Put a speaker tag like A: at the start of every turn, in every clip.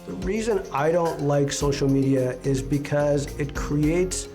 A: The reason I don't like social media is because it creates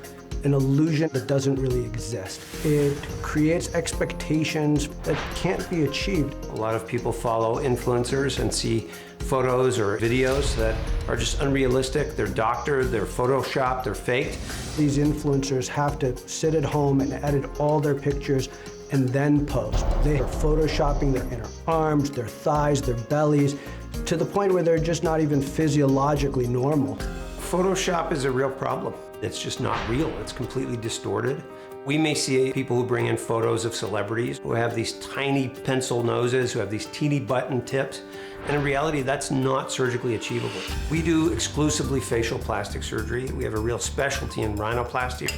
A: an illusion that doesn't really exist. It creates expectations that can't be achieved.
B: A lot of people follow influencers and see photos or videos that are just unrealistic. They're doctored, they're photoshopped, they're faked.
A: These influencers have to sit at home and edit all their pictures and then post. They are photoshopping their inner arms, their thighs, their bellies, to the point where they're just not even physiologically normal.
B: Photoshop is a real problem. It's just not real. It's completely distorted. We may see people who bring in photos of celebrities who have these tiny pencil noses, who have these teeny button tips, and in reality, that's not surgically achievable. We do exclusively facial plastic surgery. We have a real specialty in rhinoplasty,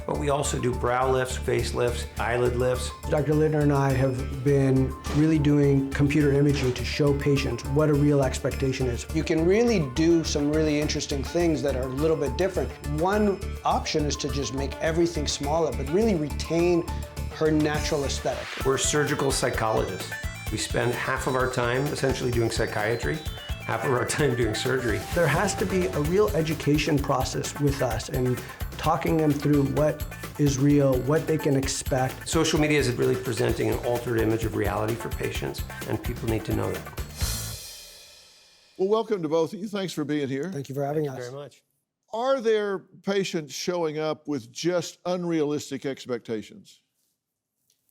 B: but we also do brow lifts, face lifts, eyelid lifts.
A: Dr. Littner and I have been really doing computer imaging to show patients what a real expectation is. You can really do some really interesting things that are a little bit different. One option is to just make everything smaller, but really retain her natural aesthetic.
B: We're surgical psychologists. We spend half of our time essentially doing psychiatry, half of our time doing surgery.
A: There has to be a real education process with us and talking them through what is real, what they can expect.
B: Social media is really presenting an altered image of reality for patients, and people need to know that.
C: Well, welcome to both of you. Thanks for being here.
A: Thank you for having us.
B: Thank you very much.
C: Are there patients showing up with just unrealistic expectations?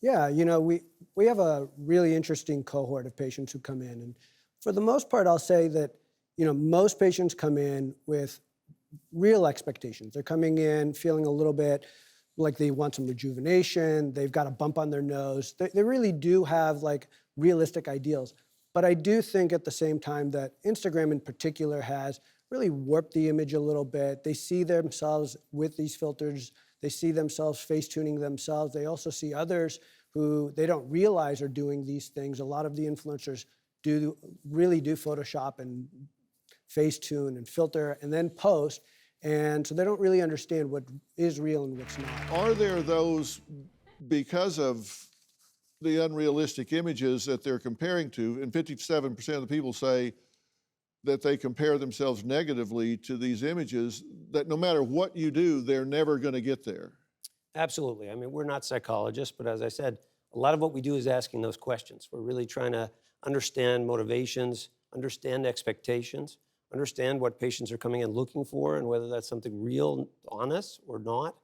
A: Yeah, you know, we have a really interesting cohort of patients who come in, and for the most part, I'll say that, you know, most patients come in with real expectations. They're coming in feeling a little bit like they want some rejuvenation, they've got a bump on their nose. They really do have like realistic ideals. But I do think at the same time that Instagram in particular has really warped the image a little bit. They see themselves with these filters, they see themselves face-tuning themselves. They also see others who they don't realize are doing these things. A lot of the influencers really do Photoshop and face-tune and filter and then post, and so they don't really understand what is real and what's not.
C: Are there those, because of the unrealistic images that they're comparing to, and 57% of the people say that they compare themselves negatively to these images, that no matter what you do, they're never going to get there?
B: Absolutely. I mean, we're not psychologists, but as I said, a lot of what we do is asking those questions. We're really trying to understand motivations, understand expectations, understand what patients are coming in looking for and whether that's something real, honest, or not.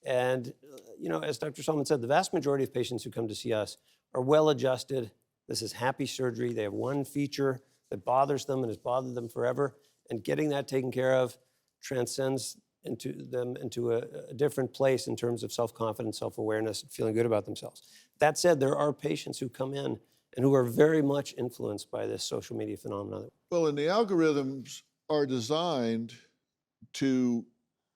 B: And, you know, as Dr. Solomon said, the vast majority of patients who come to see us are well-adjusted. This is happy surgery. They have one feature that bothers them and has bothered them forever, and getting that taken care of transcends them into a different place in terms of self-confidence, self-awareness, and feeling good about themselves. That said, there are patients who come in and who are very much influenced by this social media phenomenon.
C: Well, and the algorithms are designed to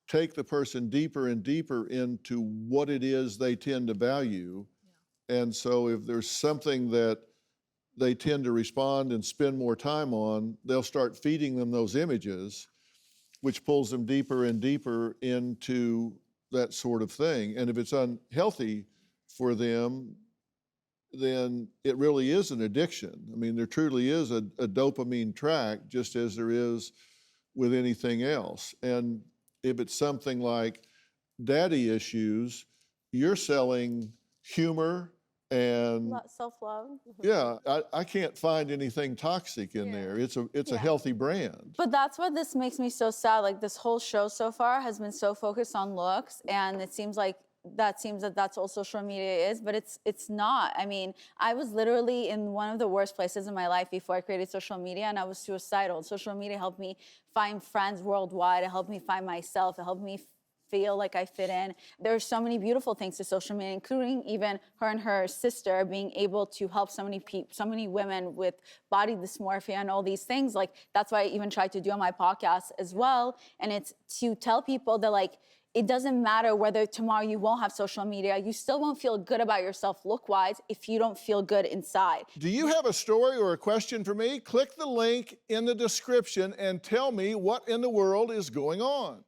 C: take the person deeper and deeper into what it is they tend to value. Yeah. And so if there's something that they tend to respond and spend more time on, they'll start feeding them those images, which pulls them deeper and deeper into that sort of thing. And if it's unhealthy for them, then it really is an addiction. I mean, there truly is a dopamine track, just as there is with anything else. And if it's something like daddy issues, you're selling humor and
D: self-love.
C: Yeah, I can't find anything toxic in there. It's a healthy brand.
D: But that's what this makes me so sad. Like, this whole show so far has been so focused on looks, and it seems like that's all social media is, but it's not. I mean, I was literally in one of the worst places in my life before I created social media, and I was suicidal. Social media helped me find friends worldwide. It helped me find myself. It helped me feel like I fit in. There's so many beautiful things to social media, including even her and her sister being able to help so many women with body dysmorphia and all these things. Like, that's why I even tried to do on my podcast as well. And it's to tell people that, like, it doesn't matter whether tomorrow you won't have social media, you still won't feel good about yourself look-wise if you don't feel good inside.
C: Do you have a story or a question for me? Click the link in the description and tell me what in the world is going on.